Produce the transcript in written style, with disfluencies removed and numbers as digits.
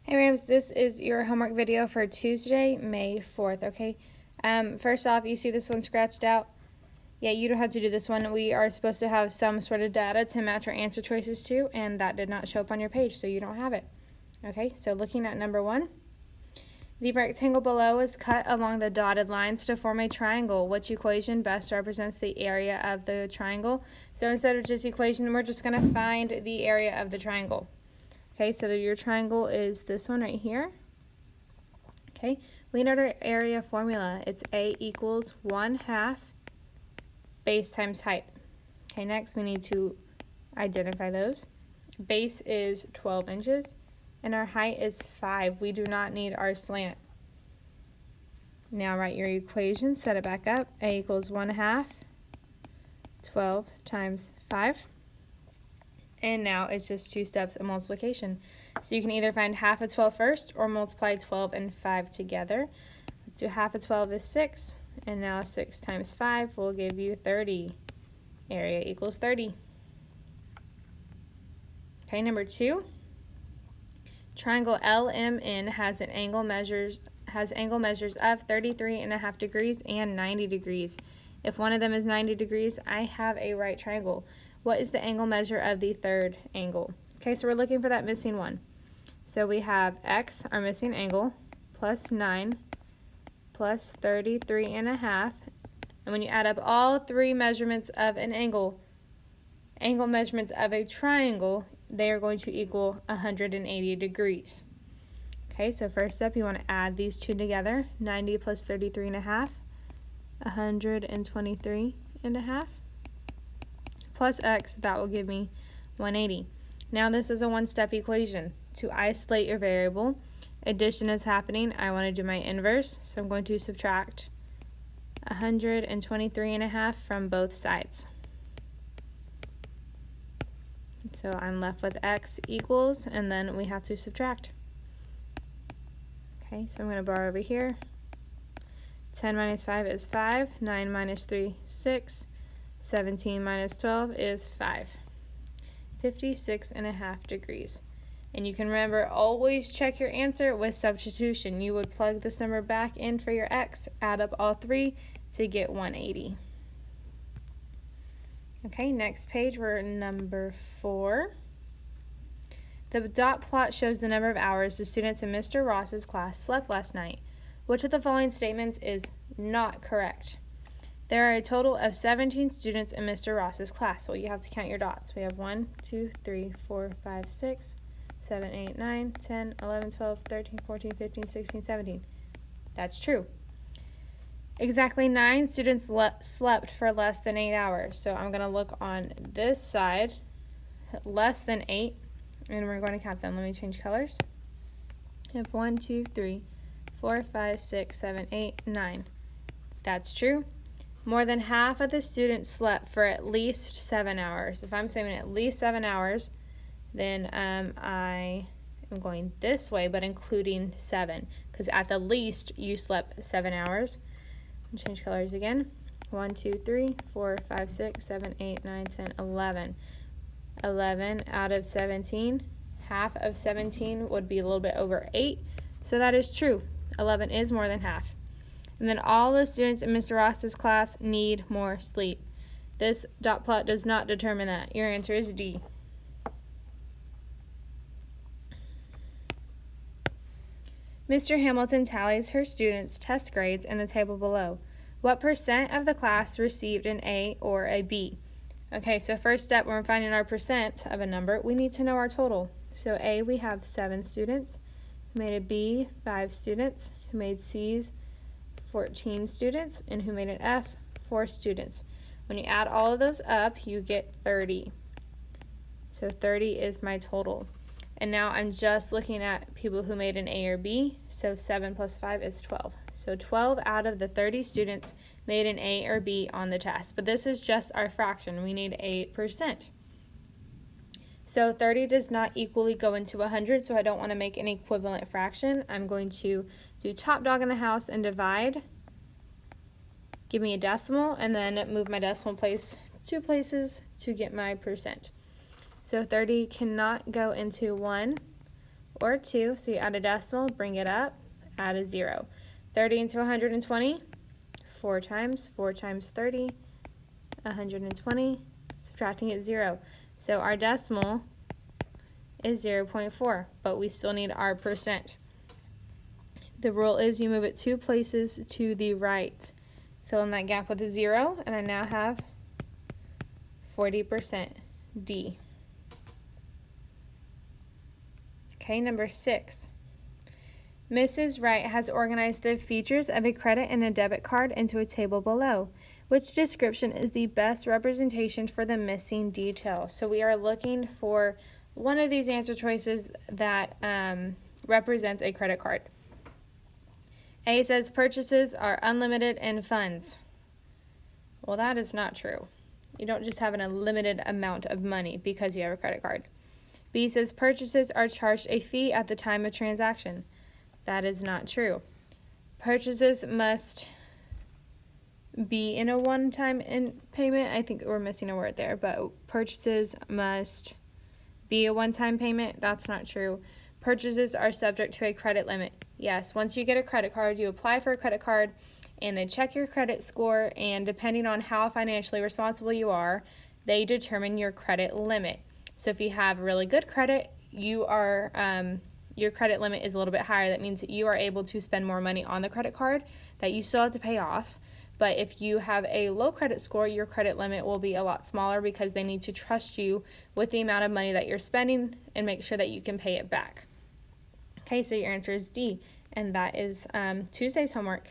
Hey Rams, this is your homework video for Tuesday, May 4th, okay? First off, you see this one scratched out? Yeah, you don't have to do this one. We are supposed to have some sort of data to match our answer choices to, and that did not show up on your page, so you don't have it. Okay, so looking at number 1, the rectangle below is cut along the dotted lines to form a triangle. Which equation best represents the area of the triangle? So instead of just equation, we're just going to find the area of the triangle. Okay, so your triangle is this one right here. Okay, we know our area formula. It's A equals 1/2 base times height. Okay, next we need to identify those. Base is 12 inches, and our height is 5. We do not need our slant. Now write your equation, set it back up. A equals 1/2 12 times 5. And now it's just 2 steps of multiplication. So you can either find half of 12 first or multiply 12 and 5 together. Let's do half of 12 is 6, and now 6 times 5 will give you 30. Area equals 30. Okay, number 2. Triangle LMN has angle measures of 33.5 degrees and 90 degrees. If one of them is 90 degrees, I have a right triangle. What is the angle measure of the third angle? Okay, so we're looking for that missing one. So we have x, our missing angle, plus 9, plus 33.5. And when you add up all three measurements of an angle measurements of a triangle, they are going to equal 180 degrees. Okay, so first step, you want to add these two together. 90 plus 33.5, 123.5. Plus x, that will give me 180. Now this is a one-step equation. To isolate your variable, addition is happening. I want to do my inverse, so I'm going to subtract 123.5 from both sides. So I'm left with x equals, and then we have to subtract. Okay, so I'm going to borrow over here. 10 minus 5 is 5. 9 minus 3, 6. 17 minus 12 is 5. 56.5 degrees. And you can remember, always check your answer with substitution. You would plug this number back in for your x, add up all three to get 180. Okay, next page, we're at number 4. The dot plot shows the number of hours the students in Mr. Ross's class slept last night. Which of the following statements is not correct? There are a total of 17 students in Mr. Ross's class. Well, you have to count your dots. We have 1, 2, 3, 4, 5, 6, 7, 8, 9, 10, 11, 12, 13, 14, 15, 16, 17. That's true. Exactly 9 students slept for less than 8 hours. So I'm going to look on this side, less than 8, and we're going to count them. Let me change colors. I have 1, 2, 3, 4, 5, 6, 7, 8, 9. That's true. More than half of the students slept for at least 7 hours. If I'm saying at least 7 hours, then I am going this way, but including 7, because at the least you slept 7 hours. I'll change colors again. 1, 2, 3, 4, 5, 6, 7, 8, 9, 10, 11. 11 out of 17. Half of 17 would be a little bit over 8, so that is true. 11 is more than half. And then all the students in Mr. Ross's class need more sleep. This dot plot does not determine that. Your answer is D. Mr. Hamilton tallies her students' test grades in the table below. What percent of the class received an A or a B? Okay, so first step, when we're finding our percent of a number, we need to know our total. So A, we have 7 students. Who made a B, 5 students. Who made C's, 14 students, and who made an F, 4 students. When you add all of those up, you get 30. So 30 is my total. And now I'm just looking at people who made an A or B, so 7 plus 5 is 12. So 12 out of the 30 students made an A or B on the test. But this is just our fraction. We need 8%. So 30 does not equally go into 100, so I don't want to make an equivalent fraction. I'm going to do top dog in the house and divide. Give me a decimal, and then move my decimal place 2 places to get my percent. So 30 cannot go into 1, or 2. So you add a decimal, bring it up, add a 0. 30 into 120, 4 times 30, 120, subtracting it 0. So our decimal is 0.4, but we still need our percent. The rule is you move it 2 places to the right. Fill in that gap with a 0, and I now have 40%, D. Okay, number 6. Mrs. Wright has organized the features of a credit and a debit card into a table below. Which description is the best representation for the missing detail? So we are looking for one of these answer choices that represents a credit card. A says purchases are unlimited in funds. Well, that is not true. You don't just have an unlimited amount of money because you have a credit card. B says purchases are charged a fee at the time of transaction. That is not true. Purchases must be in a one-time payment. I think we're missing a word there, but purchases must be a one-time payment. That's not true. Purchases are subject to a credit limit. Yes, once you get a credit card, you apply for a credit card, and they check your credit score, and depending on how financially responsible you are, they determine your credit limit. So if you have really good credit, your credit limit is a little bit higher. That means that you are able to spend more money on the credit card that you still have to pay off. But if you have a low credit score, your credit limit will be a lot smaller because they need to trust you with the amount of money that you're spending and make sure that you can pay it back. Okay, so your answer is D, and that is Tuesday's homework.